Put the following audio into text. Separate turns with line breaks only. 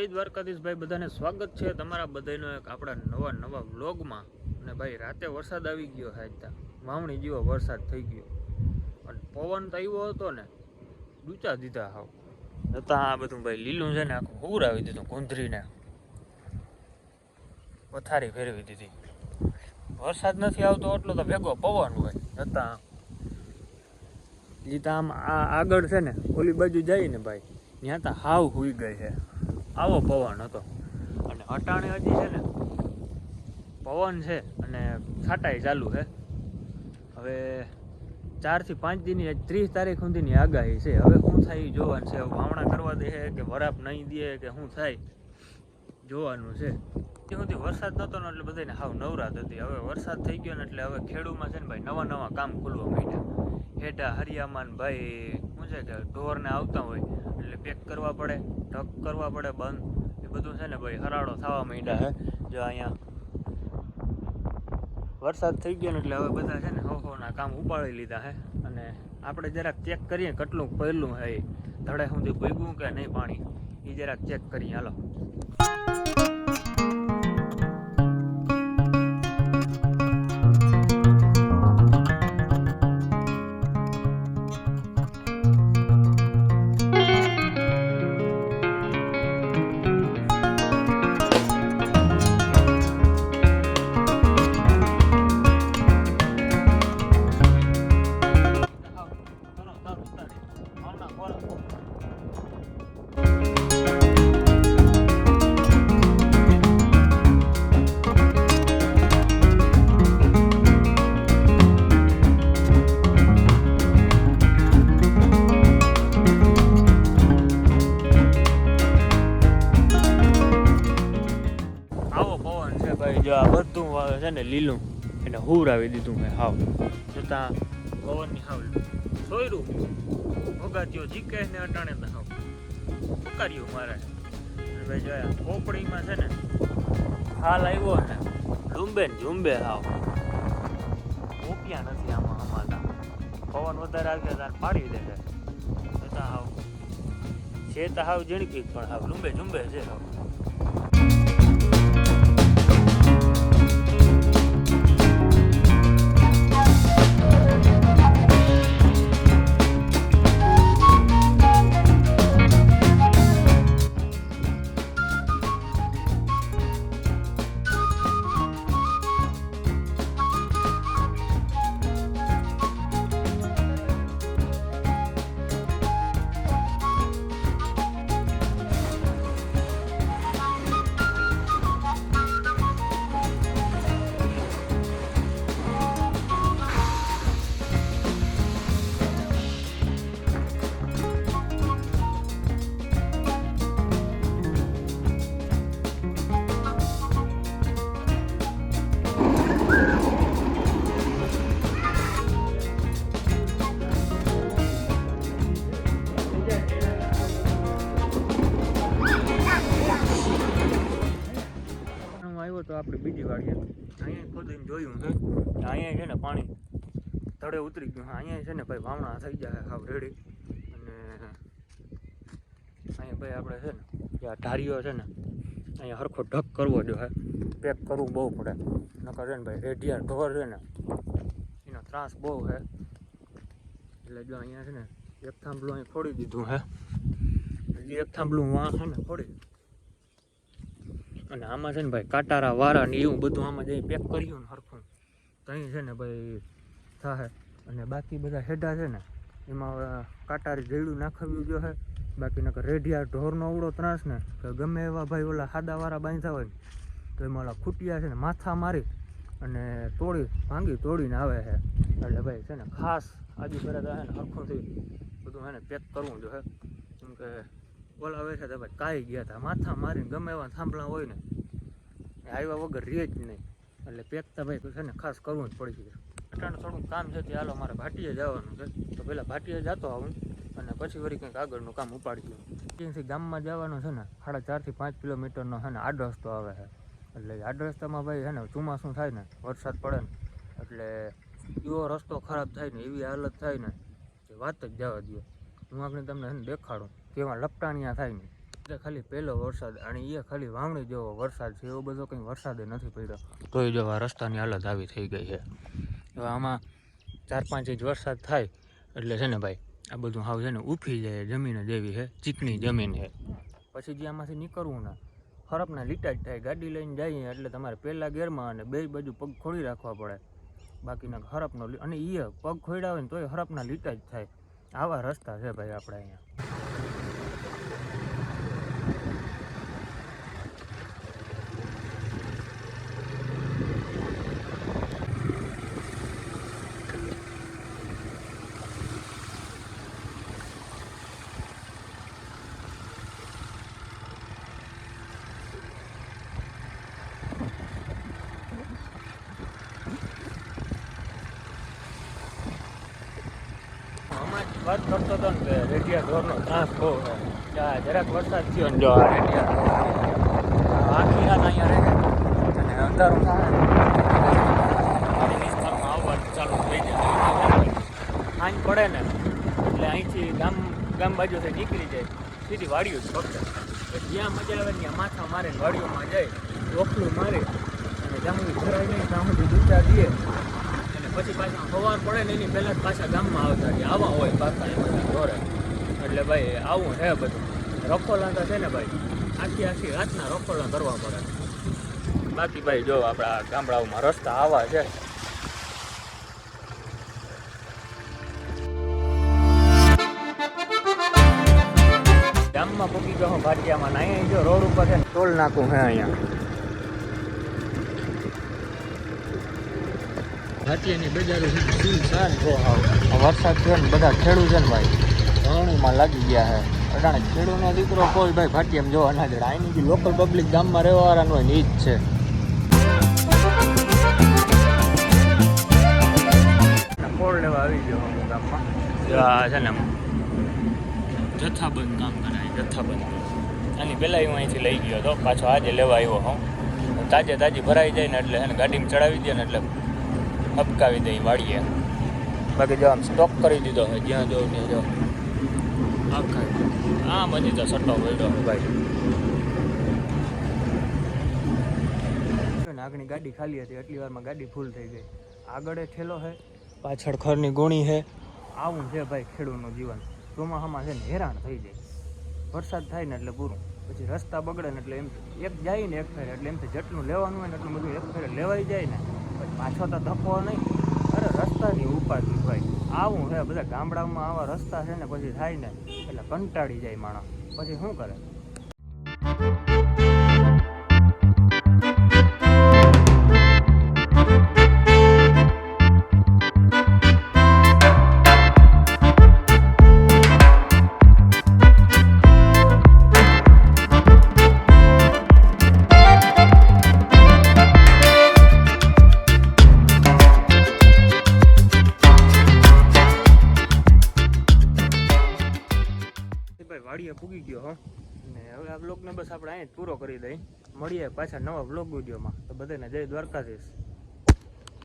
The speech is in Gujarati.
જય દ્વારકાધીશભાઈ, બધાને સ્વાગત છે તમારા બધાનો એક આપણા નવા વ્લોગમાં. અને ભાઈ રાતે વરસાદ આવી ગયો છે, વાવણી જેવો વરસાદ થઈ ગયો અને પવન તો આવ્યો હતો ને, ડૂચા દીધા હાવ હતા. આ બધું ભાઈ લીલું છે ને આખું હુર આવી દીધું, કુંધરીને પથારી ફેરવી દીધી. વરસાદ નથી આવતો એટલો તો ભેગો પવન હોય હતા. જીતા આમ આગળ છે ને ઓલી બાજુ જાય ને ભાઈ, ત્યાં તો હાવ હુઈ ગઈ છે, આવો પવન હતો. અને અટાણે હજી છે ને પવન છે અને છાંટાઈ ચાલુ છે. હવે 4 થી 5 દીની 30 તારીખ સુધીની આગાહી છે. હવે શું થાય એ જોવાનું છે. વાવણા કરવા દે કે વરાપ નહીં દે કે શું થાય જોવાનું છે. ત્યાં સુધી વરસાદ નહોતો ને એટલે બધાને હાવ નવરાત હતી. હવે વરસાદ થઈ ગયો ને એટલે હવે ખેડૂમાં છે ને ભાઈ નવા કામ ખુલવા માંડ્યા. હેઠા હરિયામાન ભાઈ શું છે કે ઢોરને આવતા હોય એટલે પેક કરવા પડે, ઢક કરવા પડે બંધ, એ બધું છે ને ભાઈ હરાડો થવા માંડ્યા છે. જો અહીંયા વરસાદ થઈ ગયો ને એટલે હવે બધા છે ને હોના કામ ઉપાડી લીધા છે. અને આપણે જરાક ચેક કરીએ કેટલું પહેલું છે, એ ધડે સુધી ભેગું કે નહીં પાણી, એ જરાક ચેક કરીએ. હાલો જો આ બધું છે ને લીલું એને હુરાવી દીધું મેં હાવ છતાં પવનની હાવ સોયરું ભોગાત્યો જીકે ને અટાણે તો હાવ પકાર્યું મારે. ભાઈ જોયા પોપડીમાં છે ને હાલ આવ્યો ને ઝુંબે ને ઝુંબે હાવ ઓપ્યા નથી આમાં અમારા. પવન વધારે આવ્યા તાર પાડી દે છે છતાં હાવ છે તો હાવ ઝીણકી પણ હાવ ઝુંબે છે હાવ. તો આપણે બીજી વાડીએ અહીંયા ખોદીને જોયું છે, અહીંયા છે ને પાણી તળે ઉતરી ગયું. અહીંયા છે ને ભાઈ વાવણા થઈ જાય હાવ રેડી. અને અહીંયા ભાઈ આપણે છે ને આ ઢારીઓ છે ને અહીંયા હરખો ઢક કરવો જોઈએ, પેક કરવું બહુ પડે. નકર છે ને ભાઈ રેઢિયા ઢોર છે ને એનો ત્રાસ બહુ છે. એટલે જો અહીંયા છે ને એક થાંભલું અહીં ખોડી દીધું છે, હજી એક થાંભલું વાં છે ને ખોડી. અને આમાં છે ને ભાઈ કાટારા વારા ને એવું બધું આમાં જઈ પેક કર્યું ને હરખું તો અહીં છે ને ભાઈ થાય. અને બાકી બધા હેડા છે ને એમાં કાટારી જેડું નાખવ્યું જો છે. બાકી નકર રેઢિયા ઢોરનો અવડો ત્રાસ ને કે ગમે એવા ભાઈ ઓલા સાદાવાળા બાંધ્યા હોય ને તો એમાં ઓલા ખૂટિયા છે ને માથા મારી અને તોડીને આવે છે. એટલે ભાઈ છે ને ખાસ આજુ કરે તો છે ને હરખુંથી બધું છે ને પેક કરવું જોઈએ. કેમ કે ઓલા આવે છે તો ભાઈ કાંઈ ગયા હતા માથા મારીને ગમે એવા થાંભલા હોય ને એ આવ્યા વગર રહે જ નહીં. એટલે પેકતા ભાઈ છે ને ખાસ કરવું જ પડી છે. અટાણે થોડુંક કામ છે તે હાલો મારે ભાટીએ જવાનું છે, તો પહેલાં ભાટીએ જતો આવું અને પછી વળી કંઈક આગળનું કામ ઉપાડી દઉં. અહીંથી ગામમાં જવાનું છે ને 4.5 થી 5 કિલોમીટરનો છે ને આડો રસ્તો આવે છે. એટલે આડ રસ્તામાં ભાઈ છે ને ચોમાસું થાય ને વરસાદ પડે ને એટલે એવો રસ્તો ખરાબ થાય ને એવી હાલત થાય ને કે વાત જ જવા દો. હું આપણે તમને દેખાડું કેવા લપટાણિયા થાય ને. ખાલી પહેલો વરસાદ અને એ ખાલી વાવણી જેવો વરસાદ છે, એવો બધો કંઈ વરસાદ નથી પડ્યો. તો એ જો આ રસ્તાની હાલત આવી થઈ ગઈ છે. હવે આમાં 4-5 ઇંચ વરસાદ થાય એટલે છે ને ભાઈ આ બધું હાવ છે ને ઉફી જાય, જમીન જેવી છે, ચીકણી જમીન છે. પછી જે આમાંથી નીકળવું ને હરપના લીટા જ થાય. ગાડી લઈને જઈએ એટલે તમારે પહેલા ગેરમાં અને બે બાજુ પગ ખોલી રાખવા પડે, બાકીના હરપનો અને એ પગ ખોલ્યા હોય ને તોય હરપના લીટા જ થાય. આવા રસ્તા છે ભાઈ આપણે અહીંયા. વાત કરતો હતો ને કે રેડિયા ઢોરનો ત્રાસ બહુ છે. જરાક વરસાદ થયો ને જો આ રેડિયા આખી રાત અહીંયા રહે અને અંધારું થાય વિસ્તારમાં આવવાનું ચાલુ થઈ જાય. સાંજ પડે ને એટલે અહીંથી ગામ બાજુથી નીકળી જાય, સીધી વાડીઓ જ ફક્ત. જ્યાં મજા આવે ત્યાં માથા મારે વાડીઓમાં જાય, રોખલું મારે અને જામું ભરાઈ જાય ત્યાં સુધી દૂચા દે. પછી પાછા સવાર પડે ને એની પહેલાં જ પાછા ગામમાં આવતા રહે. આવા હોય પાછા એમાંથી ઢોરે. એટલે ભાઈ આવું છે બધું. રખોલા તો છે ને ભાઈ આખી રાતના રખોલા કરવા પડે. બાકી ભાઈ જો આપણા ગામડાઓમાં રસ્તા આવા છે. ગામમાં પૂકી ગયો હું ભાટિયામાં. અહીંયા જો રોડ ઉપર છે ને ટોલ નાકું છે અહીંયા. ભાટિયાની બજારો શું સાર જો વરસાદ થયો ને બધા ખેડૂત છે ને ભાઈ વાવણીમાં લાગી ગયા છે. અટાણે ખેડૂતનો દીકરો કોઈ ભાઈ ભાટિયામાં જો અનાજ અહીંની જે લોકલ પબ્લિક ગામમાં રહેવાવાળાનું હોય ને એ જ છે. ફોડ લેવા આવી ગયો હું ગામમાં. આ છે ને જથ્થાબંધ કામ કરે, જથ્થાબંધ. આની પહેલાં હું અહીંથી લઈ ગયો હતો, પાછો આજે લેવા આવ્યો હું. તાજી ભરાઈ જાય ને એટલે એને ગાડીમાં ચડાવી દે ને એટલે હબકાવી દઈ વાળીએ. બાકી જો આમ સ્ટોક કરી દીધો હોય, જ્યાં જો ને જો આખા આમ હજી તો સટ્ટો પડ્યો ભાઈ. આગળની ગાડી ખાલી હતી, એટલી વારમાં ગાડી ફૂલ થઈ ગઈ. આગળ ઠેલો છે, પાછળ ખરની ગોણી છે. આવું છે ભાઈ ખેડૂતનું જીવન. ચોમાસામાં છે ને હેરાન થઈ જાય. વરસાદ થાય ને એટલે પૂરું. પછી રસ્તા બગડે ને એટલે એમ એક જાય ને એક ફેરે એટલે એમથી જેટલું લેવાનું હોય ને એટલું બધું એક ફેરે લેવાઈ જાય ને પછી પાછો તો ધક્કો નહીં. અરે રસ્તાની ઉપાધિ ભાઈ આવું છે. બધા ગામડામાં આવા રસ્તા છે ને પછી થાય ને એટલે કંટાળી જાય માણસ. પછી શું કરે? વાડીએ પૂગી ગયો હો ને હવે આ બ્લોગને બસ આપણે અહીંયા જ પૂરો કરી દઈએ. મળીએ પાછા નવા બ્લોગ વિડીયોમાં. તો બધાને જય દ્વારકાધીશ.